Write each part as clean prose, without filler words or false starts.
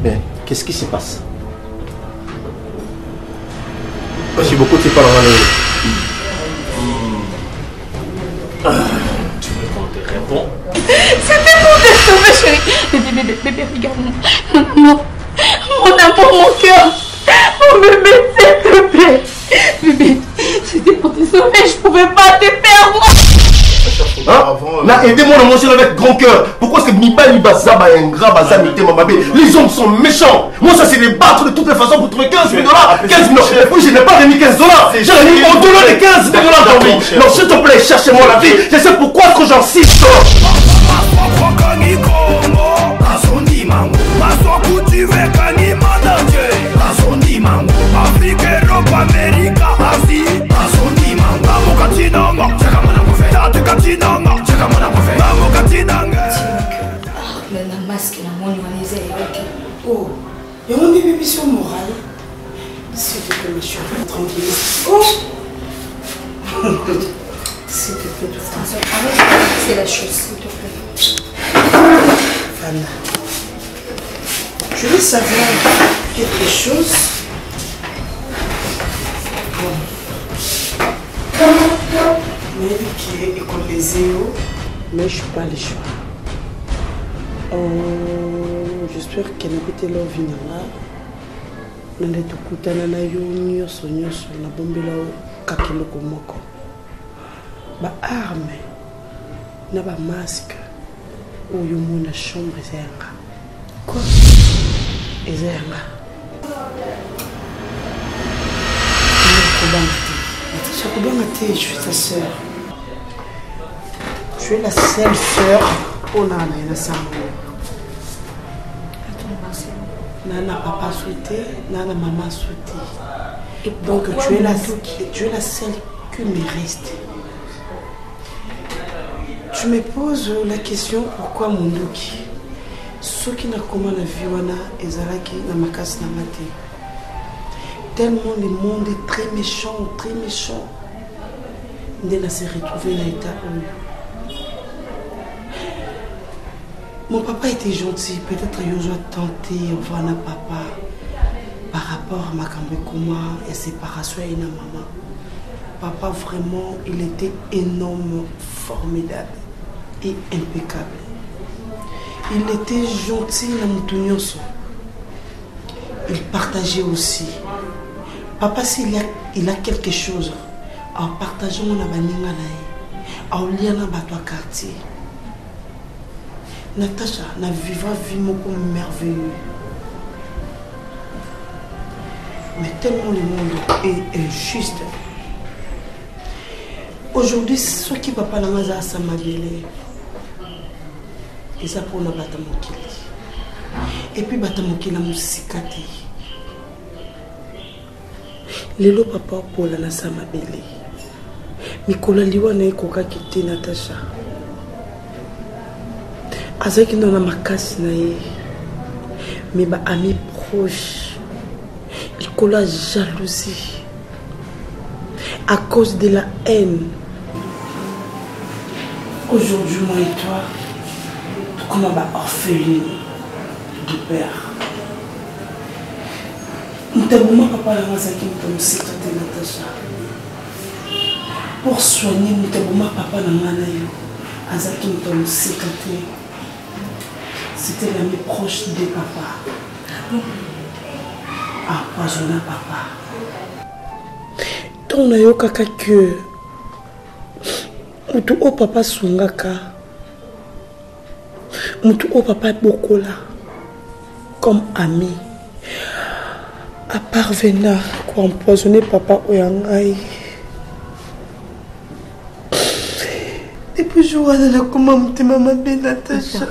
Mais qu'est-ce qui se passe? J'ai beaucoup de pas tu veux qu'on te réponde? C'était pour te sauver, chérie. Bébé, regarde-moi. Non. Mon amour, mon cœur. Oh bébé, s'il te plaît. Bébé, c'était pour te sauver, je pouvais pas te perdre. Hein? Aidez-moi à manger avec grand cœur. Pourquoi est-ce que Miba Libaza a un grand bazar mité mon bébé? Les hommes sont méchants. Moi, ça c'est les battre de toutes les façons pour trouver 15 000 $. 15 000 $. Et puis je n'ai pas remis 15 $. J'ai remis au-delà de 15 000 $ dans lui. Non, s'il te plaît, cherchez-moi la vie. Je sais pourquoi est-ce que j'insiste. La masque et la monnaie, on les a. Oh, et on est bébé sur moral. S'il te plaît, monsieur, tranquille. Oh, s'il te plaît, tout ça. C'est la chose, s'il te plaît. Fana, je veux savoir quelque chose. Mais qui est économisé, mais je ne suis pas le choix. J'espère qu'elle n'a pas été là au final. On a tout écouté, on a eu un son, on a bombé là au kakelo komoko. Ba arme, na ba masque, ou yo mon chambre zenga. Quoi? Zenga. Je suis ta soeur. Tu es la seule soeur qu'on a dans sa Nana papa souhaité, Nana maman souhaité. Donc tu es la seule qui me reste. Tu me poses la question pourquoi mon doki. Ceux qui n'ont comment la vie wana ezalaki na makasi na maté. Tellement le monde est très méchant, très méchant. Ndela s'est retrouvé dans l'état où mon papa était gentil, peut-être qu'il a tenté de voir un papa par rapport à ma Kambekoma et séparation avec ma maman. Papa vraiment, il était énorme, formidable et impeccable. Il était gentil dans mon il partageait aussi. Papa, s'il il a quelque chose, en partageant mon abaninga en lien avec ton quartier. Natacha, na vivra vie moko merveilleux. Mais tellement le monde est injuste. Aujourd'hui, ceux qui ne peuvent pas la manger à Samabélé, et ça pour nous battre mon. Et puis battre mon kili, la musikati. Lelo papa pour la Samabélé. Mikola liwa na ekoka kiti Natacha. Azaki dans la makasi na ye. Mais ba ami proche. Il colla jalousie. À cause de la haine. Aujourd'hui, moi et toi, comme un orpheline de père. Nous t'avons papa la mazaki nous sécurité Natacha. Pour soigner nous t'avons papa la manayo. Azaki nous sécurité. C'était l'ami proche de papa. Empoisonna papa. Donc on a eu kaka que mutu o papa sungaka. Mutu o papa bokola comme ami. À parvenir à empoisonner papa Oyangai. Depuis jour à la comment maman Natacha.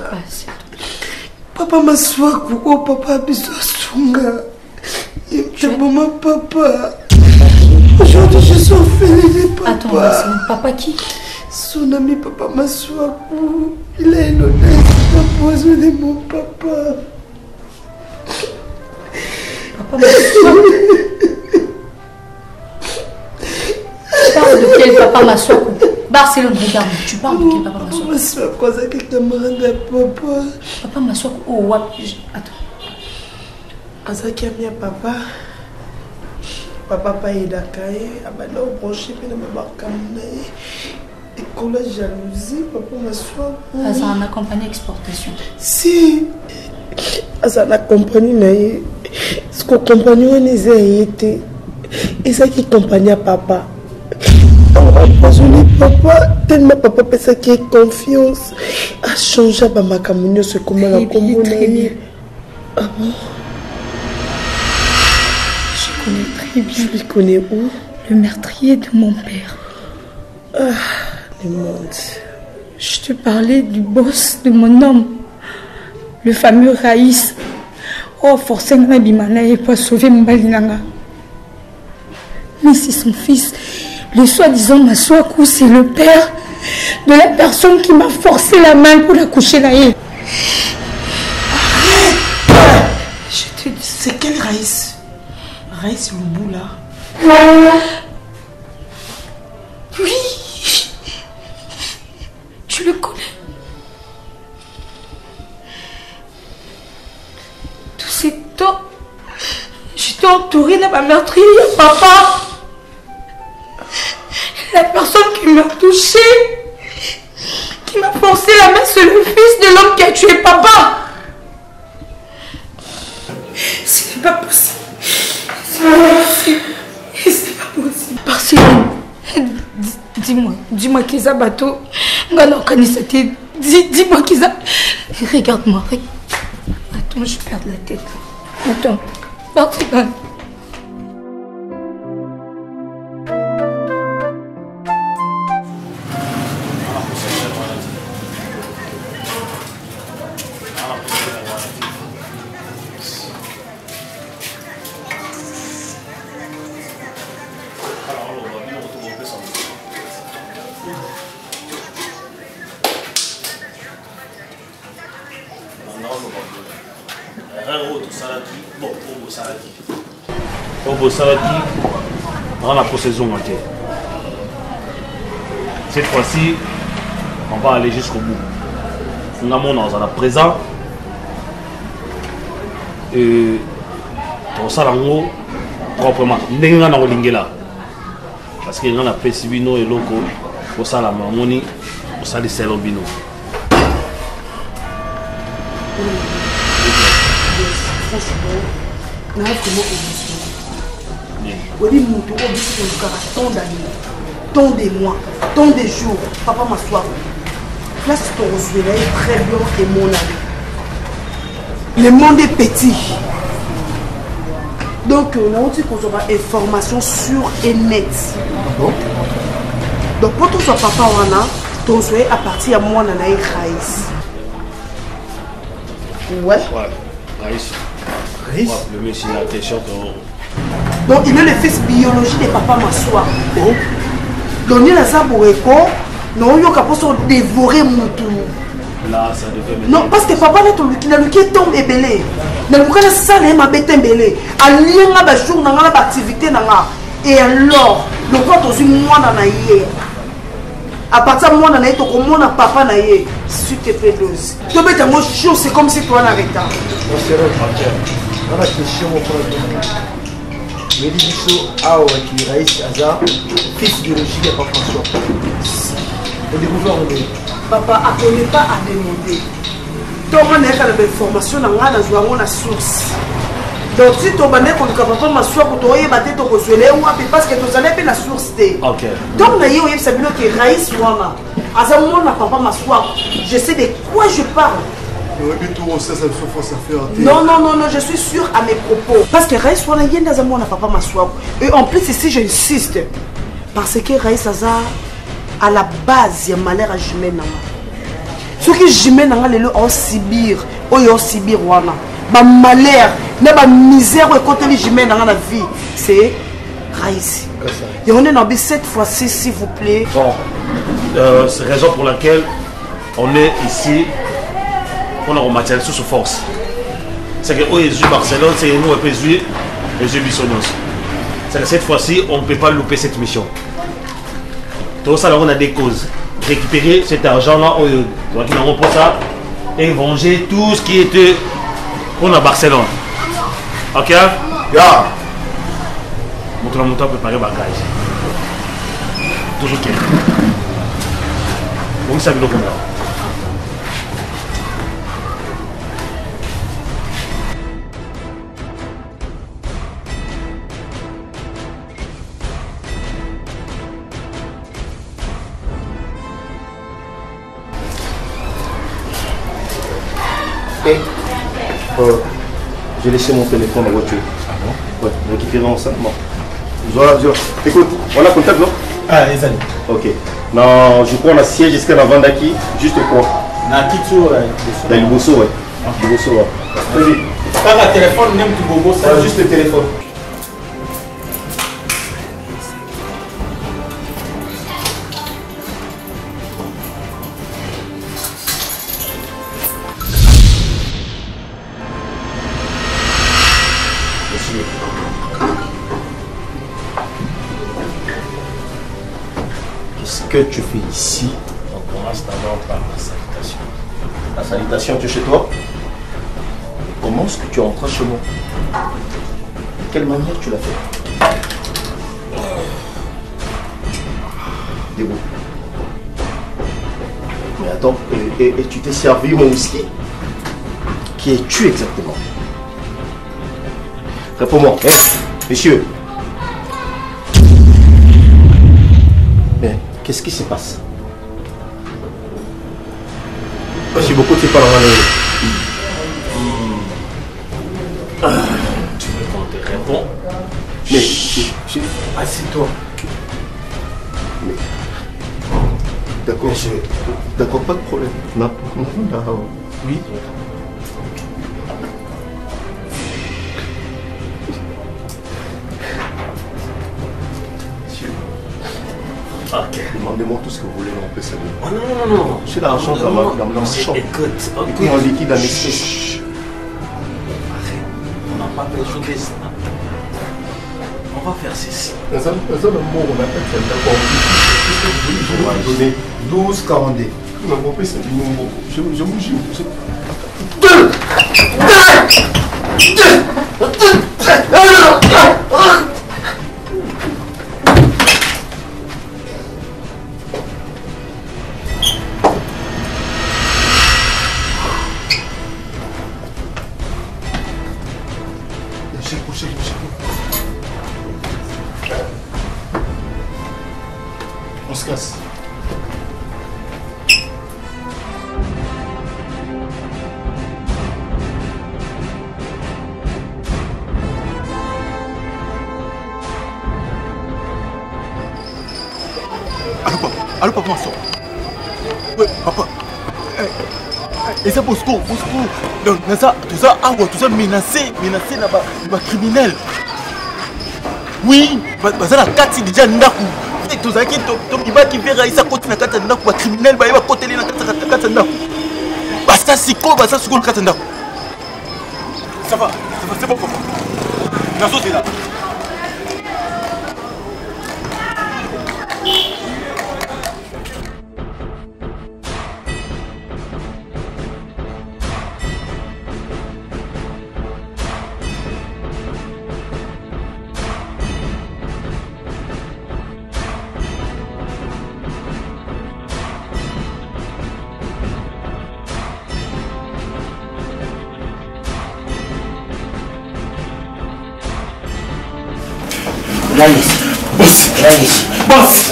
Papa Maswaku, oh papa Bisosunga. C'est maman papa. Aujourd'hui je suis orpheline de papa. Attends, c'est papa qui? Son ami papa Maswaku. Il a une honnête d'empoisonner mon papa. Papa Maswaku. Tu parles de quel papa Maswaku? Barcelone, regarde, tu parles de quel papa Maswaku? Papa Maswaku, c'est quel camarade de papa. Papa Maswaku, oh, ouais. Attends. Azaki amia papa. Papa pas aidakaye. Abana branché pe na makamna. Et quand la jalousie, papa m'a soif. Ça en accompagné exportation. Si. Ça en accompagné. Ce qu'on accompagne on était. Et ça qui accompagne papa. On va empoisonner papa. Tellement papa peut ça qui est confiance. A changé ma camouflage ce comment la commune. Très bien. Ah bon? Je connais très bien. Je le connais où? Le meurtrier de mon père. Ah, le monde. Je te parlais du boss de mon homme. Le fameux Raïs. Oh, forcément, Bimana n'est pas sauvé Mbalinanga. Mais c'est son fils. Le soi-disant Maswaku, c'est le père de la personne qui m'a forcé la main pour la coucher là. Je te dis, c'est quel Raïs? Raïs Loubou là? Oui. Tu le connais. Tous ces temps, j'étais entourée de ma meurtrière, papa. La personne qui m'a touchée, qui m'a forcé la main, c'est le fils de l'homme qui a tué papa. Ce n'est pas possible. C'est pas possible. C'est pas possible. Parce que, dis-moi qu'ils a bateau. Dis-moi qu'ils a... Regarde-moi. Attends, je perds la tête. Attends. Pardon. On a procédure montée. Cette fois-ci, on va aller jusqu'au bout. On a mon dans présent. Et pour ça, en haut, proprement. N'est-ce pas lingela. Parce qu'il y a un pesibino et loco. Pour ça, la mamoni, pour ça, les selobino. Non, vraiment oui, mon tour, tant d'années, tant de mois, tant de jours. Papa m'a soif. Là, c'est ton rosé, très bien et mon ami. Le monde est petit. Donc, on a dit qu'on aura information sûre et nette. Donc, pour ton soit papa, on a ton souhait à partir de moi, on a eu Raïs. Ouais. Ouais, Raïs. Raïs. Le monsieur, il a été choqué. Donc il est le fils biologique de papa Maswa. Donc il a ça pour écho. Non, il a pour dévorer mon tour. Là, ça devait. Non, parce que papa n'a le qui tombe et belé. N'a le cas ça n'est ma bête belé. À lien à jour dans l'activité n'a. Et alors, le quand on dit moi dans la yé. À partir de moi dans la yé, tu comment na papa na yé. S'il te plaît dose. Tu peux être moi chiant, c'est comme si tu en arrêtais. On a question au problème. Médibiso Awa qui Raïs Aza, fils biologique de Papa François. On découvre on est. Papa, appelez pas à demander. Donc on a une information dans la source. Donc si tu as une papa Maswa pour toi, tu as reçu parce que tu as la source. Ok. Donc on a eu que Raïs Wana. À ce moment là, papa Maswa, je sais de quoi je parle. Non, je suis sûre à mes propos. Parce que Raïs Wana y est dans un monde à papa Maswa. Et en plus ici j'insiste. Parce que Raïs Aza, à la base, il y a malheur à Jumé Nanga. Ce qui Jumé Nanga, c'est en Sibir. Ou en Sibir Wana. Ma malheur, ma misère, quand il Jumé Nanga la vie, c'est Raïs. Et on est dans cette fois-ci, s'il vous plaît. Bon, c'est la raison pour laquelle on est ici. On a rematériel sous force. C'est que Jésus Barcelone, c'est nous un peu Jésus Bissonos. C'est que cette fois-ci, on ne peut pas louper cette mission. Tout ça, on a des causes. Récupérer cet argent-là, on pour ça, et venger tout ce qui était on a Barcelone. Ok? Ya. Montre-moi préparer bagage. Toujours ok. Bon, ça vient comme là. J'ai laissé mon téléphone en voiture. Ah bon? Ouais, récupérer ensemble. Voilà, écoute, on a contact, non? Ah, les amis. Ok. Non, je prends la siège jusqu'à la vente qui juste quoi? Na Kitsu, Dans le bosso, ouais. Le bosso, ouais. Vas-y. Pas le téléphone, même tu bobo, ça. Juste le téléphone. Qu'est-ce que tu fais ici? On commence d'abord par la salutation. La salutation, tu es chez toi? Comment est-ce que tu entres chez moi? De quelle manière tu l'as fait? Debout. Mais attends, et tu t'es servi mon whisky? Qui es-tu exactement? Réponds-moi, hein, messieurs. Mais qu'est-ce qui se passe? Merci beaucoup, c'est pas normal. Tu veux qu'on te réponde? Mais, Assieds-toi. d'accord, d'accord, pas de problème. Non, non. Oui. Ok. Demandez-moi tout ce que vous voulez, on peut saluer. Oh non, non. J'ai l'argent dans ma chambre. Écoute, Écoute, en liquide à m'expliquer. Arrête. On n'a pas besoin de ça. On va faire ceci. Dans un amour, on appelle ça d'accord. Je vais vous donner 12 42. Non, mon père, c'est du nouveau. Je vous jure. On se casse. Allô, papa, moi, ouais, papa. Et ça, Bosco. Donc, tout ça menacé na criminel. Oui, ça la carte déjà ndaku. Tout ça qui qui verra ça côté na carte ndaku ba criminel ba côté na carte ndaku. Basta siko carte ndaku. Ça va, c'est bon papa. Nazo c'est là. Boss,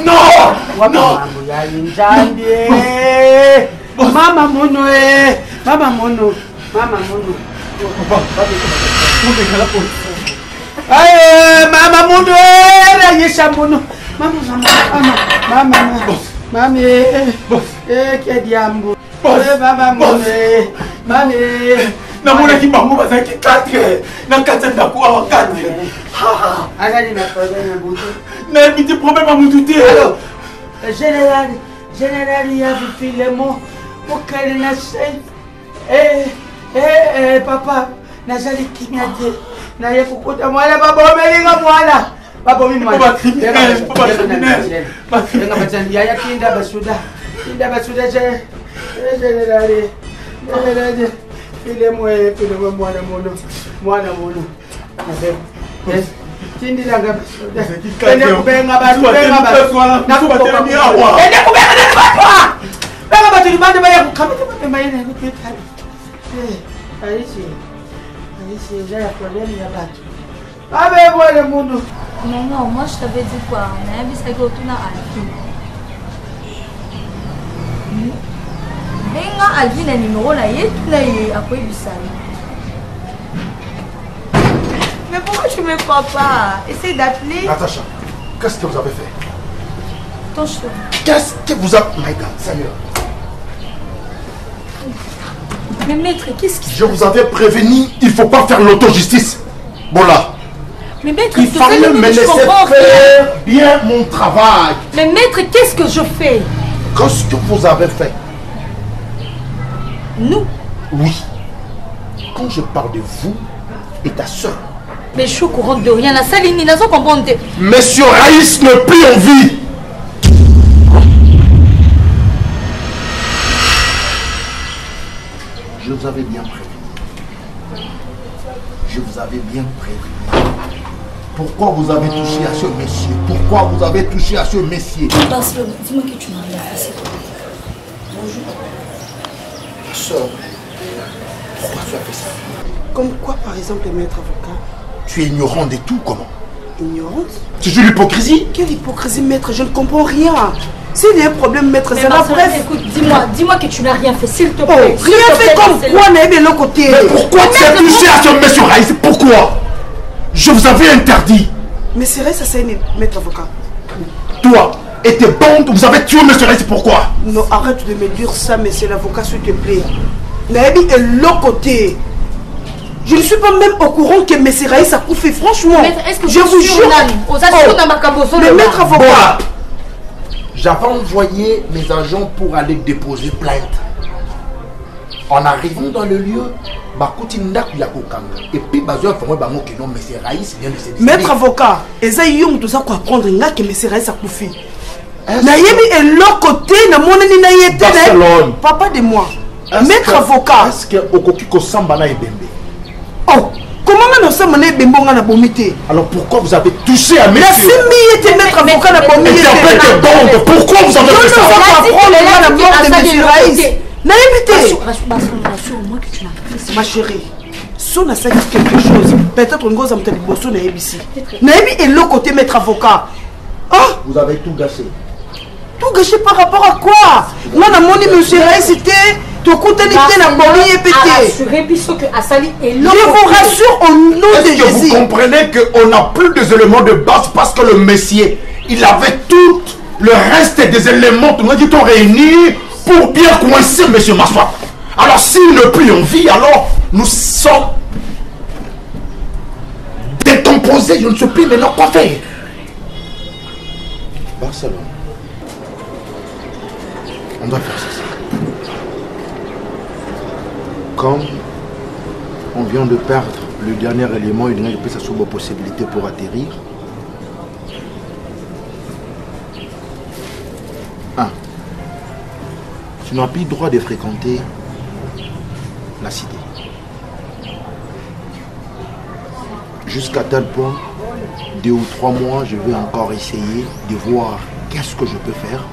no! Mama mono. Mama mono, yesha mono. Mama, que diambo. Mama mono, mami. Namona ki bango bazaki 4 na kati ndako awa 4. Azali na problème na butu. Na biti problème à mutu te. Alors, général ya filemo mokali na sei. Papa, nazali kimia te. Na ye kukuta mwana baba omelinga mwana. Baba mimi mwana. Papa criminel. Nga batandi ya kinda basuda. Kinda basuda je. Général. Mais non, moi je t'avais dit quoi? On a vu ça que tu n'as Benga Alvin a numéro là, il est à quoi il Mais pourquoi tu me crois pas? Essaye d'appeler. Natacha, qu'est-ce que vous avez fait? Ton cheveu. Qu'est-ce que vous avez... My God, Seigneur. Mais maître, qu'est-ce qui... Je vous avais prévenu, il ne faut pas faire l'auto-justice. Bon là. Mais maître, il fallait me laisser faire bien mon travail. Mais maître, qu'est-ce que je fais? Qu'est-ce que vous avez fait? Nous? Oui. Quand je parle de vous et ta soeur. Mais je suis au courant de rien. La salle n'est pas comprendre. Monsieur Raïs n'est plus en vie. Je vous avais bien prévenu. Je vous avais bien prévenu. Pourquoi vous avez touché à ce monsieur? Pourquoi vous avez touché à ce monsieur? Parce que dis-moi que tu n'as rien fait. Bonjour. Soeur, pourquoi tu as fait ça? Comme quoi, par exemple, maître avocat? Tu es ignorant de tout, comment? Ignorante? Tu joues l'hypocrisie? Quelle hypocrisie, maître? Je ne comprends rien. S'il y a un problème, maître, c'est la bref. Écoute, dis-moi que tu n'as rien fait, s'il te plaît. Oh, rien fait comme quoi, n'est de l'autre côté. Mais pourquoi tu as touché à ce monsieur Raïs? Pourquoi? Je vous avais interdit. Mais c'est vrai, ça c'est maître avocat. Toi et tes bandes, vous avez tué monsieur Raïs, pourquoi? Non, arrête de me dire ça, monsieur l'avocat, s'il te plaît. Naïbi est l'autre côté. Je ne suis pas même au courant que monsieur Raïs a couffé, franchement. Maître, est-ce que je vous jure. Mais maître avocat. J'avais envoyé mes agents pour aller déposer plainte. En arrivant dans le lieu, et puis maître avocat, tout ça quoi apprendre que monsieur Raïs a couffé. Naïbi est l'autre côté, Barcelone. Papa de moi. Maître avocat. Est-ce que Okokiko Sambana est bembé? Oh, comment on s'en mané bembonga na bomité? Alors pourquoi vous avez touché à monsieur? La fille était maître avocat na bomité. Pourquoi vous avez fait ça? La mort de monsieur Raïs. Naïbité. Ma chérie, si on a ça quelque chose, peut-être on gosse à me dire que on est ici. Naïbi est l'autre côté maître avocat. Ah, vous avez tout gâché. Tout gâché par rapport à quoi? Moi, na moni monsieur Raïs c'était tout côté na bombi et pété. Je vous rassure au nom de Jésus. Est-ce que vous comprenez qu'on n'a plus des éléments de base parce que le Messie, il avait tout le reste des éléments qui sont réunis pour bien coincer monsieur Massoua. Alors s'il n'est plus en vie, alors nous sommes décomposés. Je ne sais plus maintenant quoi faire. Barcelone. On doit faire ça. Comme on vient de perdre le dernier élément, il n'y a pas de possibilité pour atterrir. Tu n'as plus le droit de fréquenter la cité. Jusqu'à tel point, 2 ou 3 mois, je vais encore essayer de voir qu'est-ce que je peux faire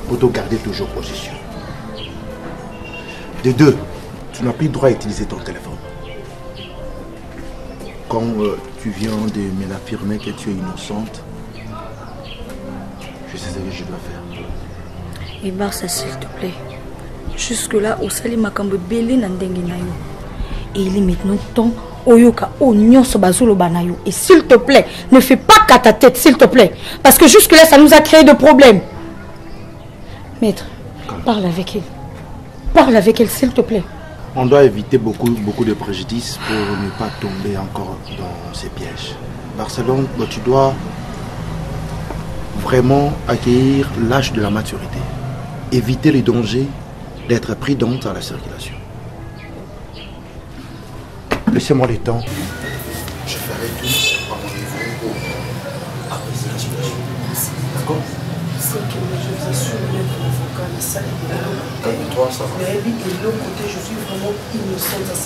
pour te garder toujours position. De 2, tu n'as plus le droit d'utiliser ton téléphone. Quand tu viens de me l'affirmer que tu es innocente, je sais ce que je dois faire. Et Barça, s'il te plaît. Jusque-là, au sali makambo belé nandengi na yo. Et il est maintenant temps oyoka oignon so bazolo banayo. Et s'il te plaît, ne fais pas qu'à ta tête, s'il te plaît. Parce que jusque-là, ça nous a créé de problèmes. Maître, parle avec elle. Parle avec elle, s'il te plaît. On doit éviter beaucoup de préjudices pour ne pas tomber encore dans ces pièges. Barcelone, tu dois vraiment accueillir l'âge de la maturité. Éviter les dangers d'être prudente à la circulation. Laissez-moi le temps. Je ferai tout à mon niveau pour apaiser la situation. D'accord? C'est que je vous assure, Et toi, ça va? Mais de l'autre côté, je suis vraiment innocente à 100%.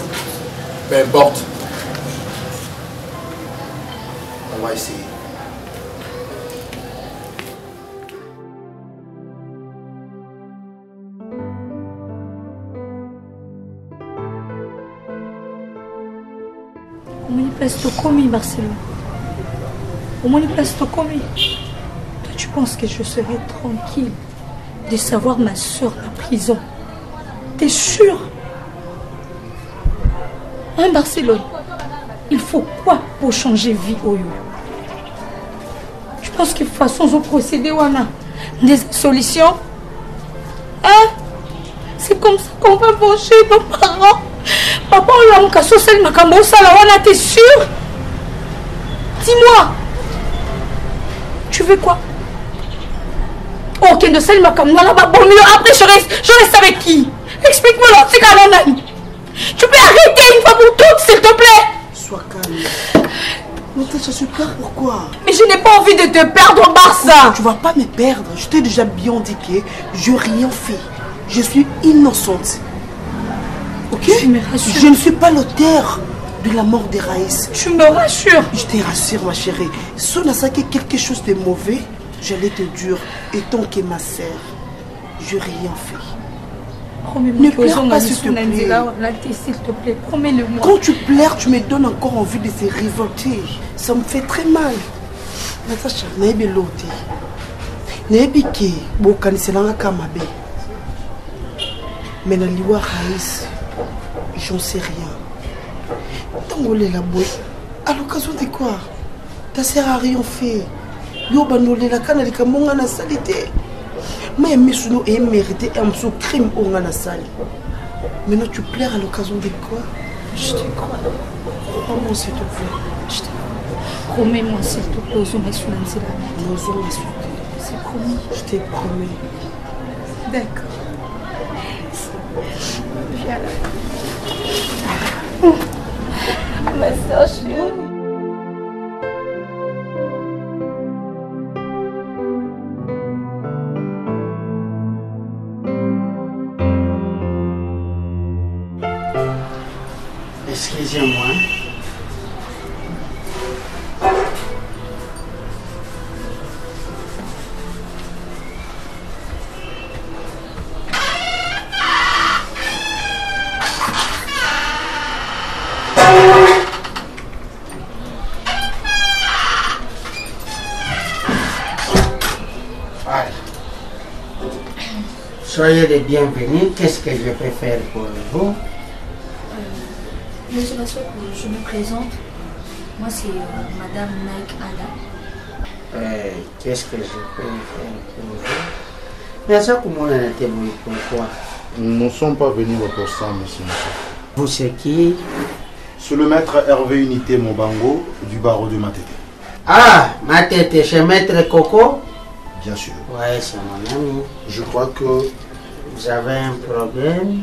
Peu importe. On va essayer. Au moins, place de commis, Marcelo. Au moins, place de commis. Toi, tu penses que je serais tranquille de savoir ma soeur en prison? T'es sûr? Hein, Barcelone? Il faut quoi pour changer vie, Oyo? Je pense que de toute façon, ils ont procédé, on a des solutions. Hein? C'est comme ça qu'on va venger nos parents. Papa, on l'a encore social, ma cambo, ça là, on a, t'es sûr? Dis-moi. Tu veux quoi? Ok, de celle ma cambo, là, bon mieux. Après, je reste avec qui? Explique-moi là, c'est quand même. Tu peux arrêter une fois pour toutes, s'il te plaît? Sois calme. Natacha, je peur pourquoi? Mais je n'ai pas envie de te perdre, Barça. Tu vas pas me perdre. Je t'ai déjà bien indiqué. Je n'ai rien fait. Je suis innocente. Ok? Tu me rassures. Je ne suis pas l'auteur de la mort de Raïs. Tu me rassures. Je te rassure, ma chérie. Si on a saqué quelque chose de mauvais, j'allais te dire, étant que ma sœur, je n'ai rien fait. Promets-moi Ne pleure pas, s'il te plaît. S'il te plaît, promets-le-moi. Quand tu pleures, tu me donnes encore envie de se révolter. Ça me fait très mal. Natacha, naïbe l'autre. Naïbe qui, bokanisela kamabe. Mais la liwa Raïs, j'en sais rien. Tangolé la boue. À l'occasion de quoi? Ta sœur a rien fait. Yo banolé la canne de kamonga na salité. Mais Misuno est mérité un sous crime au na sali. Maintenant tu pleures à l'occasion de quoi? Je te crois. Crois-moi s'il te plaît. Je te crois. Promets-moi s'il te plaît, aux hommes c'est promis. Je te promets. D'accord. Viens là. Ma soeur chérie. Excusez-moi. Soyez les bienvenus. Qu'est-ce que je peux faire pour vous? Monsieur Basso, je me présente. Moi, c'est Madame Nike Ada. Qu'est-ce que je peux faire pour vous? Mais ça, comment on a été venu? Pourquoi? Nous ne sommes pas venus pour ça, monsieur. Vous, c'est qui? C'est le maître Hervé Unité Mobango du barreau de Matete. Ah, Matete, chez Maître Coco? Bien sûr. Ouais, c'est mon ami. Je crois que... Vous avez un problème?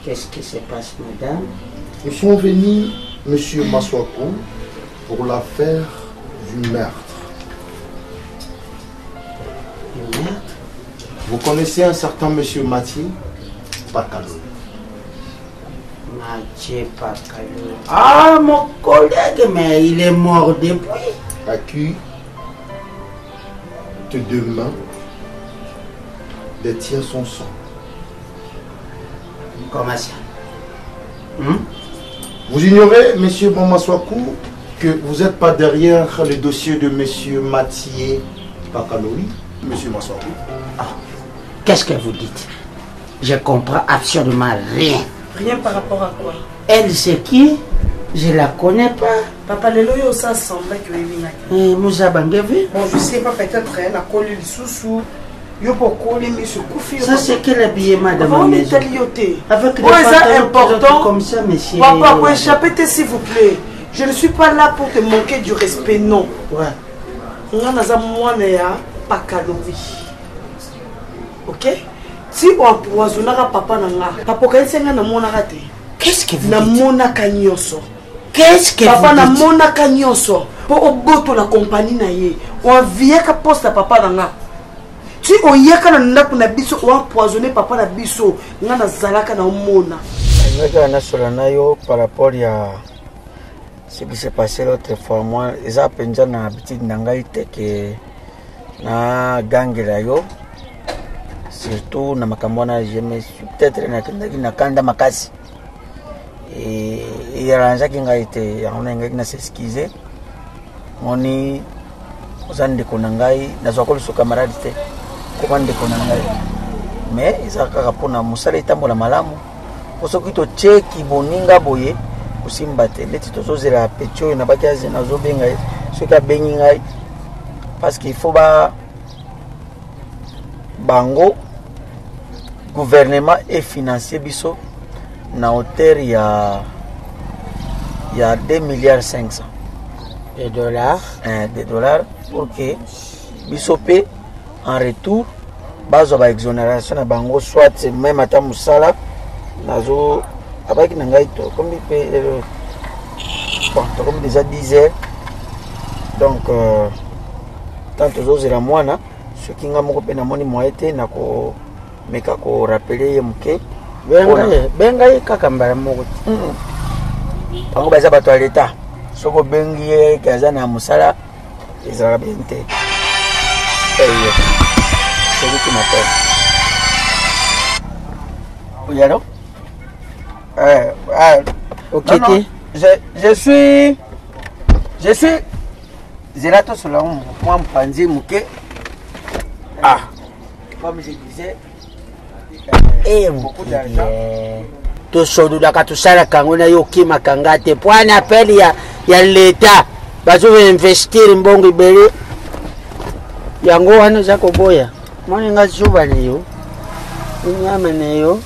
Qu'est-ce qui se passe, madame? Nous sommes venus, monsieur Maswaku, pour l'affaire du meurtre. Du meurtre? Vous connaissez un certain monsieur Mathieu Pakalo? Mathieu Pakalo. Ah, mon collègue, mais il est mort depuis. À qui tes deux mains détient son sang. Comment ça? Vous ignorez, monsieur Bomaswaku, que vous n'êtes pas derrière le dossier de monsieur Mathieu Pakaloui, monsieur Maswaku? Ah, qu'est-ce que vous dites? Je comprends absolument rien. Rien par rapport à quoi? Elle, c'est qui? Je la connais pas. Papa, le loyo, ça semble que oui. Moussa Bangevi? Bon, je sais pas, peut-être elle a collé le sous-sous. Yo pour coller monsieur Koufi. Ça, c'est quel habillement de ma on est maison? Avec des pantalons important comme ça, monsieur. Papa, pour échapper, s'il vous plaît. Je ne suis pas là pour te manquer du respect, non. Ouais. On a moi, mais pas calorie. Ok? Si on empoisonne papa, papa, qu'est-ce que vous dites? Qu'est-ce que papa na vous dites? mona kanyoso po oboto la compagnie na ye on vient ka poste papa nanga tu oyaka na ndako na biso empoisonné papa na biso nga na zalaka na omona nga na solana yo par rapport à ce qui s'est passé l'autre fois moi eza penza na habitude na ngai te que na gangela yo surtout na makambo na je me suis peut-être na kanda makasi et arrangaki ngai te ona ngai na s'excuser moni ozande ko na ngai nazwa ko so camarade te ko ndeko na ngai mais ezaka kapona musala itambola malamu osoki to cheki boninga boye kusimba te leti tozozela pecho na baki aze nazobenga soki abengi ngai parce qu'il faut bango gouvernement et financier biso na hauteur ya 2,5 milliards de dollars pour que biso pe en retour bazo ba exonération na bango soit même ata musala nazo abaki na ngai to comme bon comme déjà 10 heures donc tant tozozela mwana soki nga moko pe na moni moite na ko meka ko rappeler muke benga kaka mbala moko bango baza bato ya leta soko bengi ye kaza na musala ezala bien te c'est lui qui m'appelle. Oui, allô? Ok, non, je suis Zelato Solon, moi Mpanzi Mouké. Ah, comme je disais, beaucoup d'argent. Tout ce que tu as fait, yo kima kangate. Pour un appel, il y a l'État. Parce que investir en bon libéré. Yango wana zakoboya. Mwana nga zuba neyo. Inyama neyo.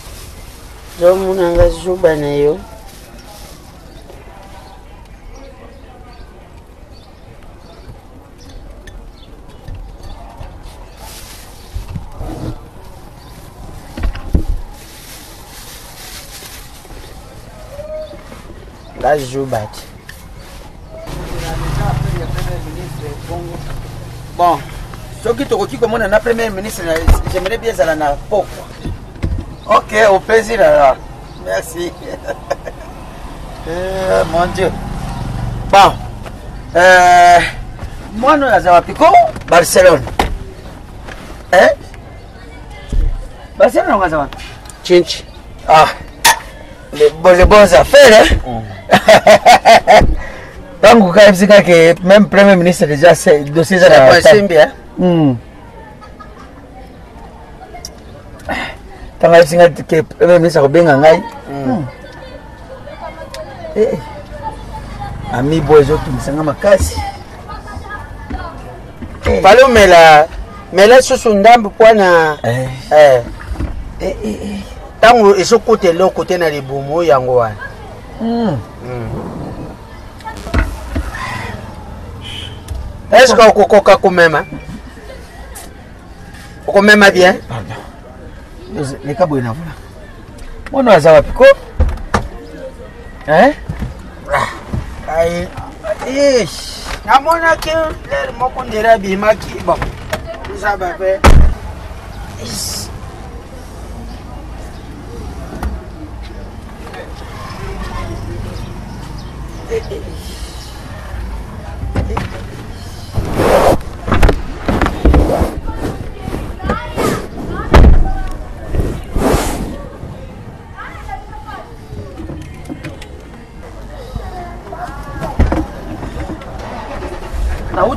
Zo mwana nga zuba neyo. La zuba. Bon. Ce qui te retient comme on a premier ministre, j'aimerais bien ça na pourquoi. Ok, au plaisir alors. Merci. Mon Dieu. Bon. Moi, nous avons pico Barcelone. Hein? Barcelone, nous avons. Chinch. Ah. Les bonnes affaires, hein? Donc, quand même, que même premier ministre déjà, c'est le dossier de la bien. Tant que le premier ministre a bien gagné. Ami bozo qui me sanga makasi. Palo mela susu ndambu kwana tango eso côté lo côté na libumu yango wana. Est-ce que vous coca comme même? Vous même bien? Les cabouins là. Moi nous avons pico. Hein? Aïe. Na mona que l'air moko ndera bima ki bon. Ça va faire.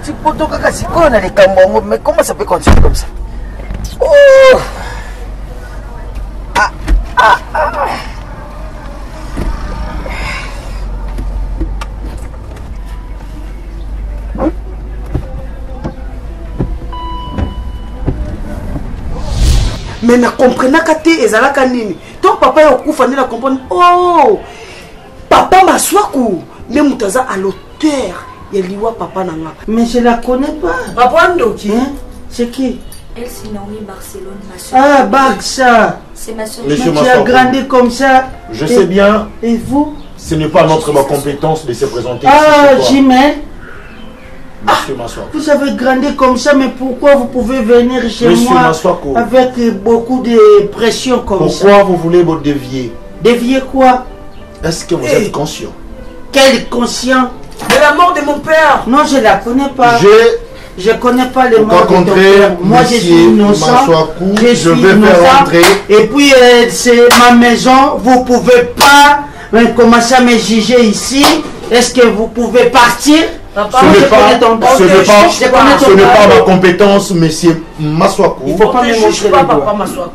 Tu peux tout casser quand les cambons, mais comment ça peut continuer comme ça? Oh! Mais na comprendre que ezalaka nini. Ton papa est au fani na comprendre. Oh! Papa Maswaku, même mutaza à l'auteur. Yeliwa papa nanga. Mais je la connais pas. Papa Ndoki, hein? C'est qui? Elle c'est Naomi Barcelone, ma soeur. Ah, Barça. C'est ma soeur. Monsieur Tu as grandi comme ça. Je sais bien. Et vous? Ce n'est pas notre compétence de se présenter. Ah, ici, Jimel. Monsieur Maswako. Vous avez grandi comme ça, mais pourquoi vous pouvez venir chez Monsieur moi Maswako. avec beaucoup de pression comme ça? Pourquoi vous voulez me dévier? Dévier quoi? Est-ce que vous êtes conscient? Quel conscient? De la mort de mon père. Non, je la connais pas. Je connais pas les morts de ton père. Moi, je suis innocent. Je vais faire rentrer. Et puis, c'est ma maison. Vous pouvez pas commencer à me juger ici. Est-ce que vous pouvez partir? Ce n'est pas ma compétence, monsieur Maswako. Il ne faut pas me montrer le papa doigt. Maswako.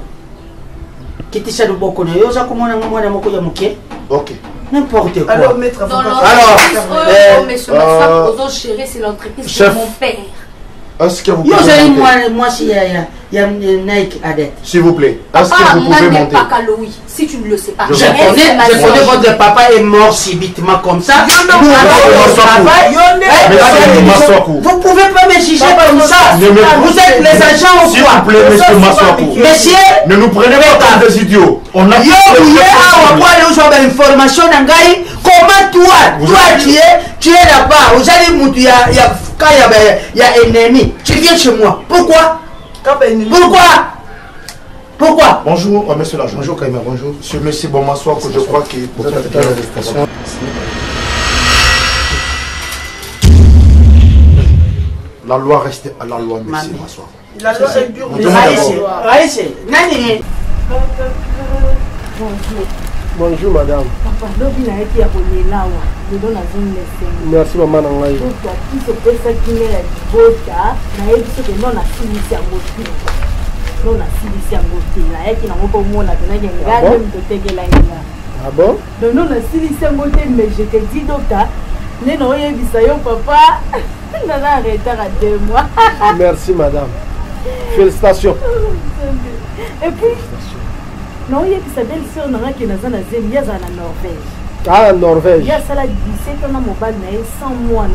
Ok. N'importe quoi. Alors, maître Dans avocat. l'entreprise, monsieur Maswako, aux autres chéris, c'est l'entreprise de mon père. Est-ce que vous Yo, pouvez j'ai monter? moi, si il y a Nike Adet. S'il vous plaît, est-ce Papa, que vous pouvez n'est monter? pas Kaloui, si tu ne le sais pas. Je connais votre papa est mort subitement comme ça. Vous pouvez pas me juger comme ça. Vous êtes les agents ou S'il quoi? vous plaît, monsieur Maswako. Monsieur, Ne nous prenez pas comme des idiots. On a information comment toi tu es là-bas, vous allez mourir, quand il y a ennemi, tu viens chez moi. Pourquoi? Pourquoi? Bonjour, monsieur l'agent. Bonjour, Kaima. Bonjour. Monsieur Maswako, je crois que pour cette arrestation. La loi reste à la loi, monsieur Maswako. La loi est dure. Bonjour madame. Papa, lobi na eki ya konyelawa. Lelo na zone leseng. Merci maman na ngai. Toto kiso pesa kinela bota na yebi so ke non na silisi yango te. Non na silisi yango te. Na eki na ngoko mona tena ke ngane mtotekela ngia. Ah bon? Donc non na silisi yango te, mais je te dis docteur, ne no yebisa yo papa. Na na arrêter à 2 mois. Merci madame. Félicitations. Et puis non, il y a qui s'appelle sur Nara qui est dans la zone, il y a en Norvège. Ah, en Norvège. Il y a ça là 17 ans à mobile, 100 mois,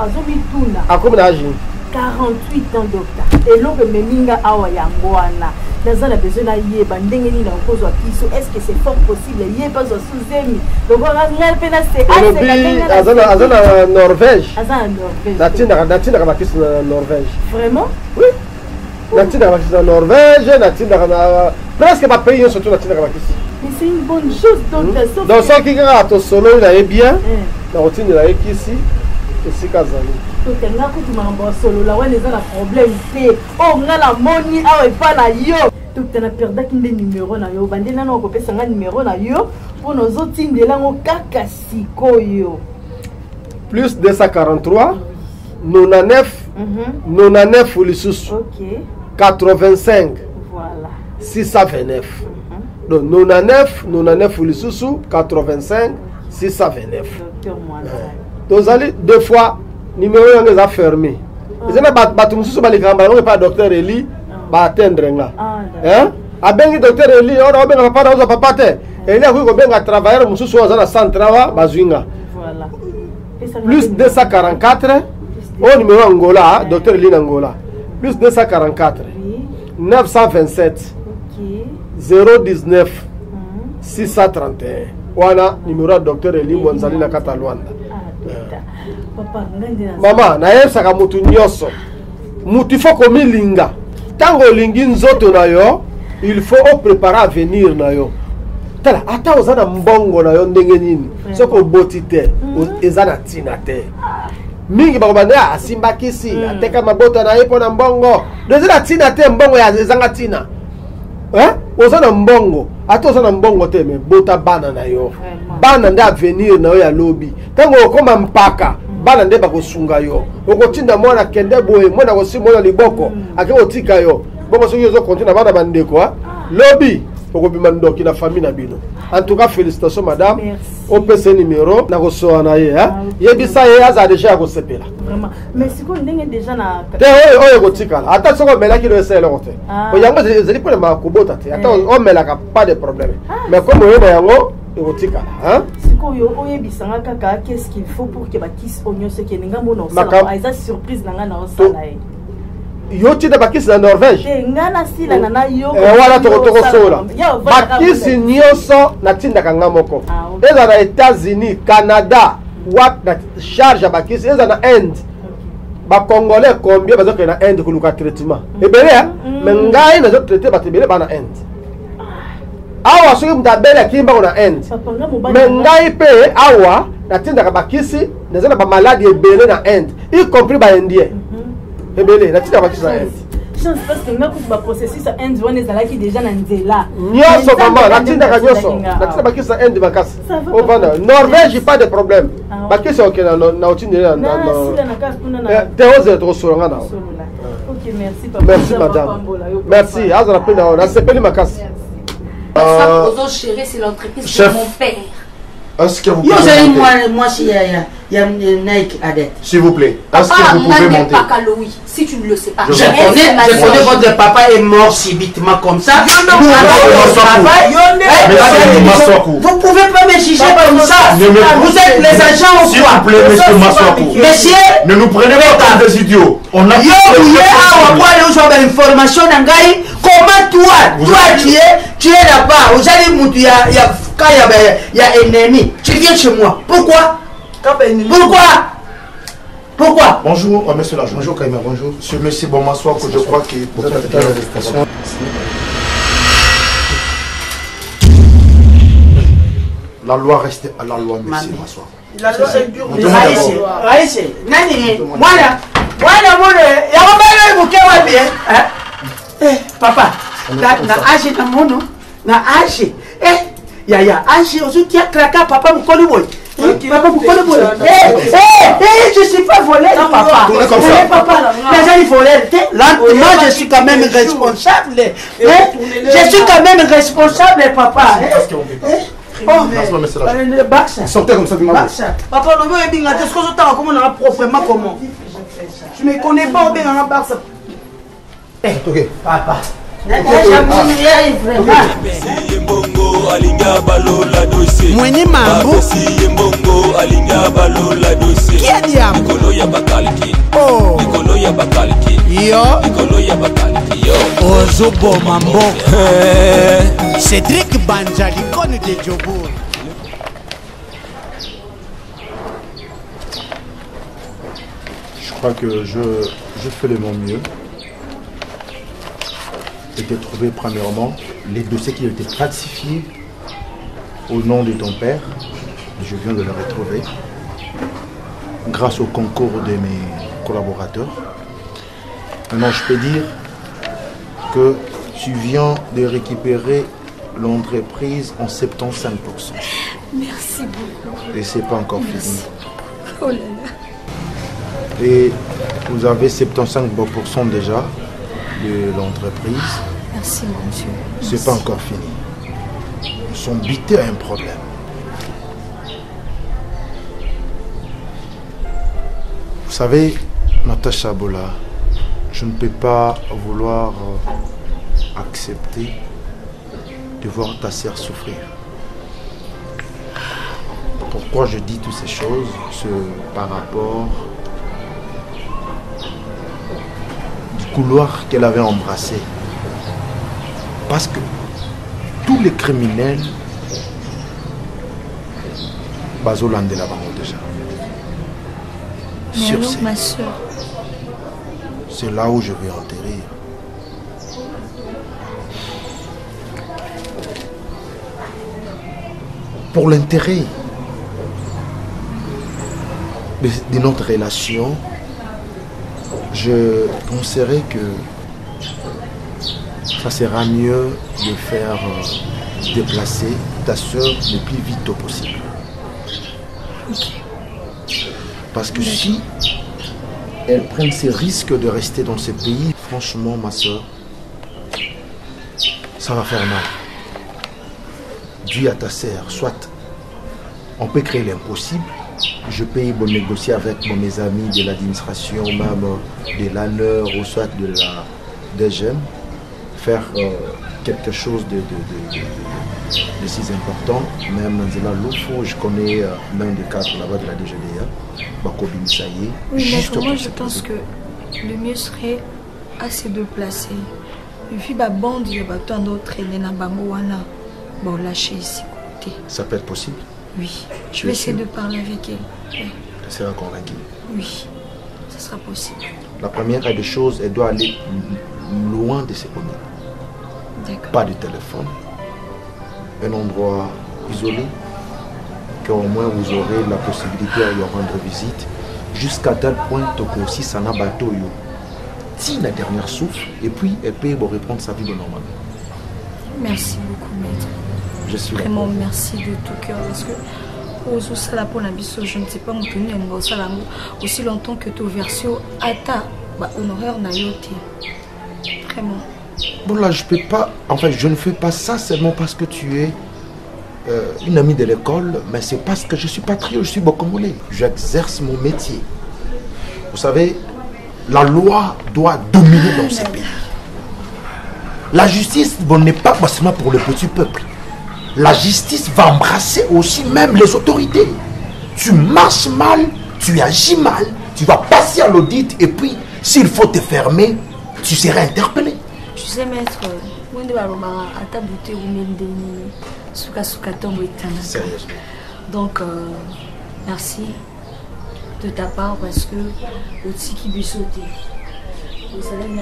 à Zomituna. À combien d'âge? 48 ans, docteur. Et l'homme me minga awa yangoana. Dans un besoin de yeba, ndengeni na cause wa kiso. Est-ce que c'est fort possible? Yeba zo sous-emi. Donc on a rien fait là, c'est assez. Azana Norvège. Azana Norvège. Natina kabakis na Norvège. Vraiment? Oui. Natina kabakis na Norvège, natina presque pas payé surtout natina kabakis. Mais c'est une bonne chose, docteur. Donc ça qui a to solo il est bien. Na routine la ici. C'est kazali. Donc nga ko tumamba solo la wana eza na problème te. Oh nga la moni awa pa na yo. Donc tu as perdu kinde numéro na yo. Bande na no ko pesa nga numéro na yo pour nos autres ndela ngo kaka sikoyo. Plus 243 99 99 lisusu. OK. 85. Voilà. 629. Donc 99 99 lisusu 85 629. Docteur Mwana. Donc allez deux fois numéro est fermé. Ils ont battu mususu ba likamba on pas docteur Eli ba atteindre nga. Hein? Abengi docteur Eli on a benga papa na papa te. Eli a ko benga travailleur mususu on na centre bazwinga. Voilà. Plus 244 au numéro Angola, docteur Eli Angola. Plus 244 927 019 631. Voilà numéro docteur Eli Bonzali na Cataluanda. Mama, na yebisaka mutu nyonso. Mutu faut komilinga. Tango lingi nzoto na yo, il faut préparer à venir na yo. Tala, ata ozana mbongo na yo ndenge nini. Soko boti te, ezana tina te. Mingi bakobanda asimba kisi, ateka mabota na yepo na mbongo. Dezana tina te mbongo ya ezanga tina. Ozana mbongo, ata ozana mbongo te me bota bana na yo. Bana nda venir na yo ya lobby. Tango okoma mpaka bana nde bakosunga yo okotinda mwana kende boye mwana kosimona liboko ake otika yo bongo soki yozo kontina bana bandeko lobby okobima ndoki na famille na bino. En tout cas félicitations madame. On peut ce numéro na kosoa na ye yebisa ye aza déjà kosepela vraiment. Mais siko ndenge déjà na te oyo kotikala ata soko melaki lo esele kote oyango ezeli pole makobota te ata o melaka pas de problème mais comme oyo na yango erotikala hein. Qu'est-ce qu'il faut pour que bakis onyo ce qui nga mona osala aiza surprise nanga na osala yo ti de bakis na Norvège ngana sila na yo wala toko sola bakis nyonso na tinda kanga moko eza na États-Unis Canada wap na charge bakis eza na Inde Congolais combien parce que na Inde koluka traitement. Ebele mais ngai na traiter ba tebele ba na Inde. Awa soki mutabela kimba na Inde. Mais ngai pe awa na tinda ba kisi na zana ba maladie ebele na Inde, y compris ba indien. Ebele na tinda ba kisi na Inde. Je pense que nous avons processus à Inde, on est allé déjà dans Ndela. Nyoso maman, la tinda ka nyoso. La tinda ba kisi na Inde ba kasi. Au Vana, Norvège pas de problème. Ba kisi ok na otindela na. Théose trop solanga na. OK, merci papa. Merci madame. Merci. Azra pena na sepeli makasi. Ça chérie, c'est l'entreprise de mon père. Est-ce que vous Yo, pouvez moi, si il y a Nike Adet. S'il vous plaît, est-ce que vous pouvez monter? Si tu ne le sais pas. Je connais votre papa est mort subitement comme ça. Vous pouvez pas me juger comme ça. Vous êtes les agents ou quoi? S'il vous plaît, monsieur Maswaku. Monsieur, ne nous prenez pas comme des idiots. On a information comment toi tu es là-bas. Vous allez quand il y a ennemi, tu viens chez moi. Pourquoi? Pourquoi? Bonjour, monsieur l'agent. Bonjour, Kaima. Bonjour. Sur monsieur Bomaswaku, je crois que vous êtes à l'arrestation. La loi reste à la loi, monsieur Maswaku. La loi est dure. Raïsé, Nani, voilà, il y a un peu de bien. Papa, na âge na mono, na âge. Ya âge, on se tient claquer papa mon boy. Papa mon boy. Je suis pas volé, papa. Papa, les gens ils volent. Moi je suis quand même responsable. Je suis quand même responsable, papa. Sortez comme ça du mal. Papa, on veut bien ce que je t'en comment on a proprement comment. Je me connais pas au bien en Barça. Ok. Papa. Mwenye mambo Ozobo mambo Cédric Banja l'icône de Djobour. Je crois que je fais le mon mieux et de trouver premièrement les dossiers qui ont été falsifiés au nom de ton père. Je viens de le retrouver grâce au concours de mes collaborateurs. Maintenant, je peux dire que tu viens de récupérer l'entreprise en 75%. Merci beaucoup. Et c'est pas encore fini. Oh là là. Et vous avez 75% déjà de l'entreprise. Merci mon Dieu. C'est pas encore fini. Nous sommes bités à un problème. Vous savez, Natacha Bola, je ne peux pas vouloir accepter de voir ta sœur souffrir. Pourquoi je dis toutes ces choses? C'est par rapport du couloir qu'elle avait embrassé. Parce que tous les criminels Bazolande la banque déjà. Mais alors, ma soeur, c'est là où je vais enterrer. Pour l'intérêt de notre relation, je penserais que ça sera mieux de faire déplacer ta soeur le plus vite possible. Parce que si elle prend ces risques de rester dans ce pays, franchement, ma soeur, ça va faire mal. Dis à ta soeur, soit on peut créer l'impossible, je peux négocier avec mes amis de l'administration, même de l'ANER ou soit des jeunes, faire quelque chose de si important. Même dans l'OFO, je connais l'un des cadres là-bas de la DGDA, Bakobi Misaye. Oui, mais moi je pense que le mieux serait à se déplacer. Et puis, bande, il y a un autre traîner dans Bangoana. Bon, lâcher ici. Ça peut être possible? Oui, je vais essayer de parler avec elle. Elle sera convaincue? Oui. Ce sera possible. La première des choses, elle doit aller loin de ses communes. D'accord. Pas de téléphone. Un endroit isolé, qu'au moins vous aurez la possibilité de lui rendre visite, jusqu'à tel point que aussi ça n'a bateau yo. Si la dernière souffle, et puis elle peut reprendre sa vie de normal. Merci beaucoup, maître. Je suis là. Vraiment, merci de tout cœur parce que je ne sais pas aussi longtemps que tu version ata honoraire na yote. Vraiment. Bon là je peux pas, enfin je ne fais pas ça seulement parce que tu es une amie de l'école, mais c'est parce que je suis patriote, je suis bocongolais. J'exerce mon métier. Vous savez, la loi doit dominer dans ces pays. La justice n'est pas seulement pour le petit peuple. La justice va embrasser aussi même les autorités. Tu marches mal, tu agis mal, tu vas passer à l'audit et puis s'il faut te fermer, tu seras interpellé. Tu sais, maître, sérieusement. Donc, merci de ta part parce que aussi qui peut sauter. Vous savez, il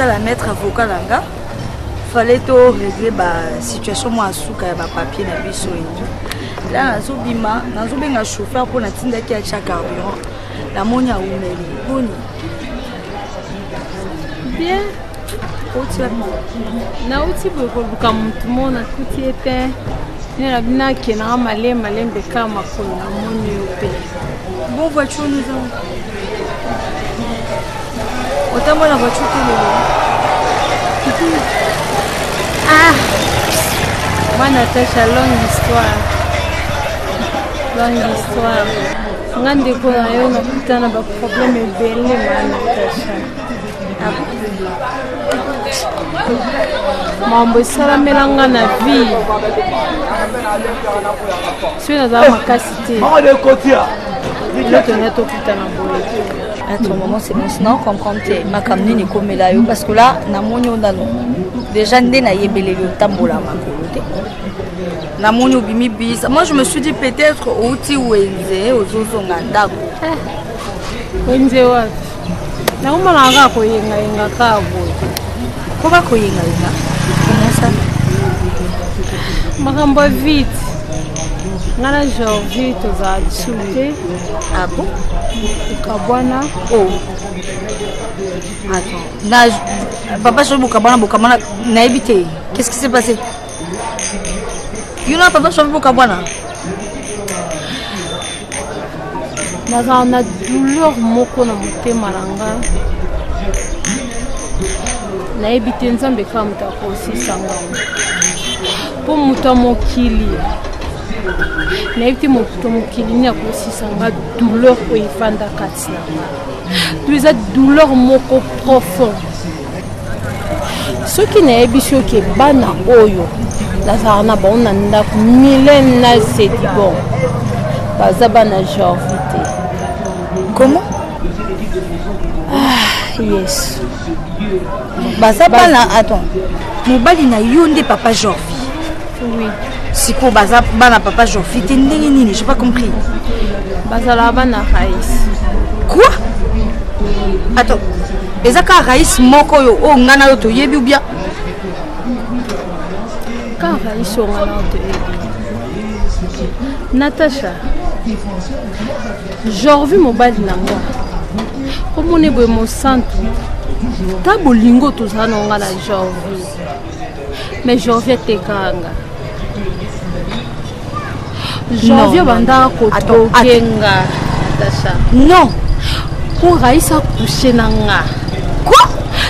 la mettre avocat langa fallait to régler la situation moi souka ba papier na biso et là nazo bima nazo benga chauffeur pour na tinda ki a carburant la monia umeli boni bien otla na uti boko comme tout monde a tout était ni la bina ki na malembe kama ko na moni ope bon voiture nous avons autant moi la voiture que ah, moi Natacha, longue histoire. Ngande ko na yo na kutana ba problème ebele ma Natacha. Mambo sala melanga na vie. Sio na makasi te. Mama de kotia. Là tu n'as pas kutana boye. À ce moment c'est bon sinon comprendre ma kamni ni komela yo parce que là na monyo ndalo déjà ndé na yebele yo tambola makolo te na monyo bimi bisa moi je me suis dit peut-être outi wenze ozozo ngandako wenze wapi na umala nga ko yenga ka boye ko ba ko yenga comment ça makambo vite ngala genre vite za tsulte ah bon Kabwana. Oh. Attends. Papa, je suis Bukabwana. Naïbité. Qu'est-ce qui s'est passé? You know, papa, je suis Bukabwana. On a douleur moko na motema nanga. Naïbité nzambe kama mutakosi sanga. Po muta mokili. Naïbité moto mokili ni akosi sanga douleur ko ifanda katina. Tu as douleur moko profond. Ce qui n'est pas sûr que bana oyo la sarana bon nanda milène na c'est bon. Bazabana genre vite. Comment? Ah yes. Bazabana attends. Mobali na yonde papa genre. Oui. Si quoi bazabana papa genre vite nini, j'ai pas compris. Bazalabana Raïs. Quoi? Attends. Ezaka Raïs moko yo o ngana yo to yebi ou bien? Ka Raïs o ngana to yebi. Natacha. J'envie mon bal na moi. Comme on est beau mon centre. Ta bolingo to za no ngana j'envie. Mais j'envie te kanga. J'envie banda ko to kenga. Natacha. Non. Pour Raïs a couché na nga. Quoi?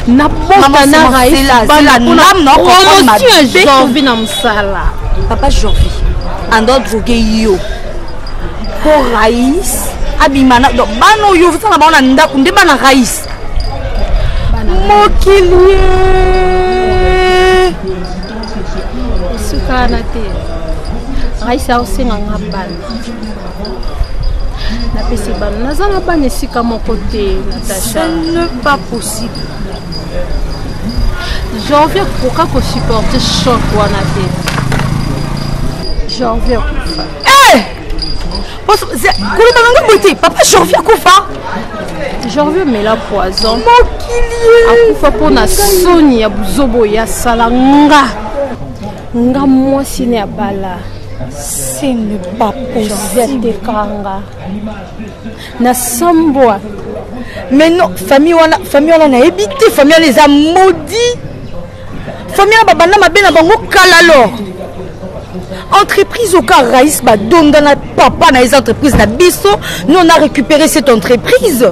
Na bota na Raïs la nam non promotion j'envie na msala. Papa j'envie. Ando drogué yo. Pour Raïs abimana donc bano yo vous na bana ndako nde bana Raïs. Mokilier. Sukana te. Raïs a aussi nga bana. Na pesi bana nazana bana esika mon côté Natacha. Ce n'est pas possible. J'envie pourquoi qu'on supporte choc wana te. J'envie kufa. Eh! Papa, j'envie kufa. J'envie mais la poison. Mokilier. Akufa pona soni ya buzobo ya salanga. Nga moi sine abala. Ce n'est pas possible. Na samboa. Mais non, famille wana na ebité, famille les a maudits. Famille babana mabena bango kalalo. Entreprise au cas Raïs ba donda na papa na les entreprises na biso, nous on a récupéré cette entreprise.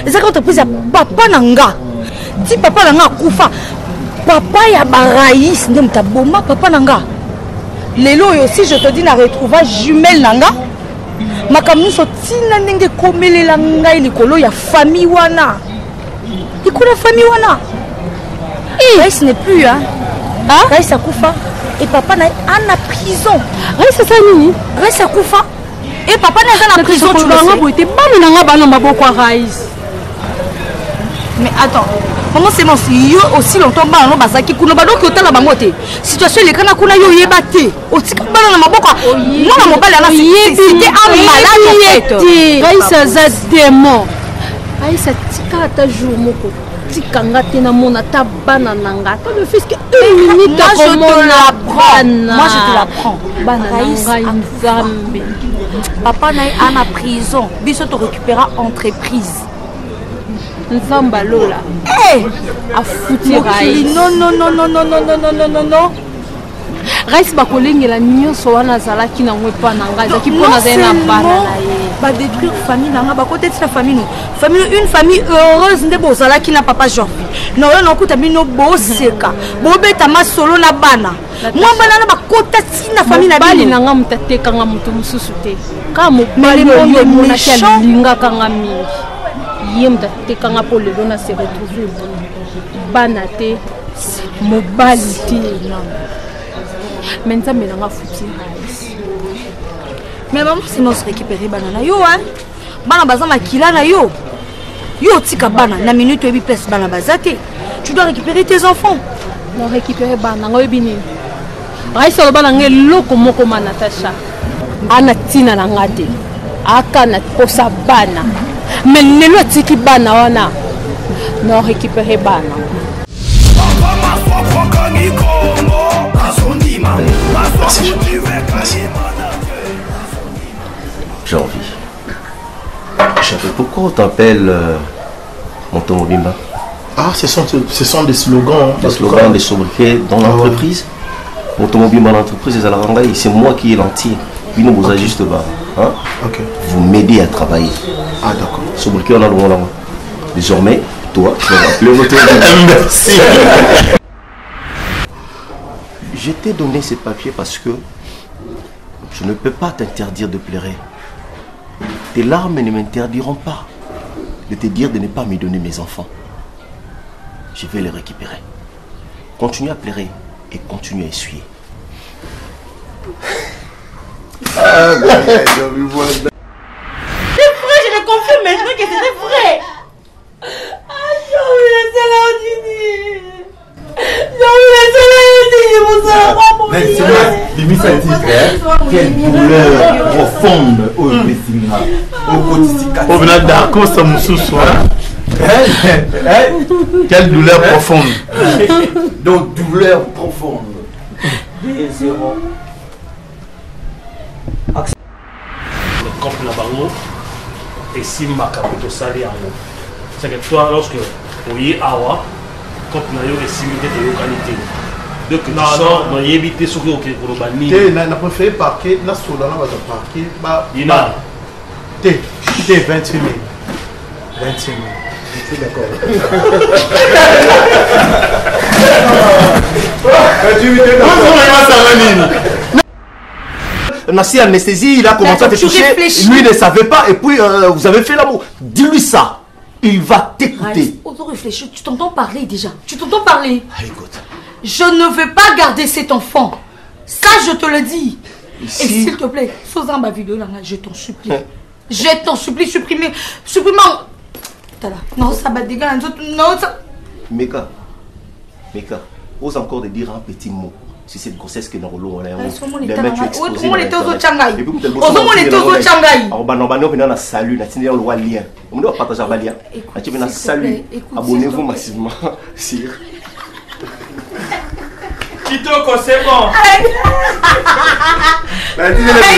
Cette entreprise a papa nanga. Ti papa nanga kufa. Papa ya ba Raïs ndem taboma papa nanga. Lelo aussi je te dis na retrouva jumelle nanga. Makamnu so tina ndenge komelela ngai likolo ya famille wana. Likolo famille wana. Raïs n'est plus hein. Ah, Raïs a kufa et papa na en prison. Raïs ça nini? Raïs a kufa et papa na en prison tu vois. Boité ba nanga bana maboko Raïs. Mais attends. Maman c'est mon yo aussi longtemps ba no bazaki kuno ba donc otala bango te. Situation le kana kuna yo yeba te. Otika bana na maboko. Mwana mobali ana c'était un malade en fait. Raïs za démon. Raïs tika ta jour moko. Tikanga te na mona ta bana nanga. Ta le fils que une minute moi je te l'apprends. Moi je te l'apprends. Bana nanga nzambe. Papa na en prison. Biso te récupéra entreprise. Nzamba lola. Eh, a foutu Raïs. Non. Raïs ba kolengela nyonso wana zalaki na ngwepa nanga zaki pona zena bana na ye. Ba détruire famille nanga ba côté de sa famille nous. Famille une famille heureuse ndebo zalaki na papa Jorfi. Non non kuta bino boseka. Bobeta masolo na bana. Moi bana na ba côté na famille na bali nanga mutate kanga mutu mususu te. Ka mo bali yo mona kya linga kanga mingi. Yem mutate kanga po lelo na se retrouver bana te mobali te. Maintenant, mais on a foutu Raïs. Mais maman, c'est nous récupérer banana yo hein. Bana baza makila na yo. Yo tika bana na minute ebi place bana bazate. Tu dois récupérer tes enfants. Non récupérer bana ngoy bini. Raïs lo bana ngeloko moko ma Natacha. Ana tina na ngate. Aka na posa bana. Mais lelo tiki bana wana. Non récupérer bana. Merci. Merci. J'ai envie. Pourquoi on t'appelle Montomobimba? Ah, ce sont des slogans. Des slogans, des sobriquets dans l'entreprise. Montomobimba dans l'entreprise, c'est moi qui est l'entier. Puis nous vous ajustez bas. Hein? Okay. Vous m'aidez à travailler. Ah, d'accord. Sobriquet, on a le droit là. Désormais, toi, tu vas appeler Montomobimba. Merci. Je t'ai donné ces papiers parce que je ne peux pas t'interdire de pleurer. Tes larmes ne m'interdiront pas de te dire de ne pas me donner mes enfants. Je vais les récupérer. Continue à pleurer et continue à essuyer. C'est vrai, je le confirme maintenant que c'était vrai. Quelle douleur profonde au Messinga. Au quotidien. Quelle douleur profonde. Donc, douleur profonde. D0. Le couple là-bas, et si ma capote au salé en haut. C'est que toi, lorsque vous y awa, quand tu as eu des similitudes de localité. Donc, tu sors, tu as évité ce que vous avez fait. Tu as préféré parquer, tu as parqué. Il a. Tu es 28 000. 25 000. Je suis d'accord. Nassi anesthésie, il a commencé à te toucher. Lui ne savait pas et puis vous avez fait l'amour. Dis-lui ça. Il va t'écouter. Auto réfléchir, tu t'entends parler déjà. Tu t'entends parler. Écoute. Je ne veux pas garder cet enfant. Ça, je te le dis. Ici. Et s'il te plaît, faisant ma vidéo là, je t'en supplie. Je t'en supplie, supprimer. Non, ça va dégager. Non, ça. Meka, ose encore de dire un petit mot. Si c'est une grossesse que nous roulons, on est abonnez-vous massivement. Kitoko, c'est bon.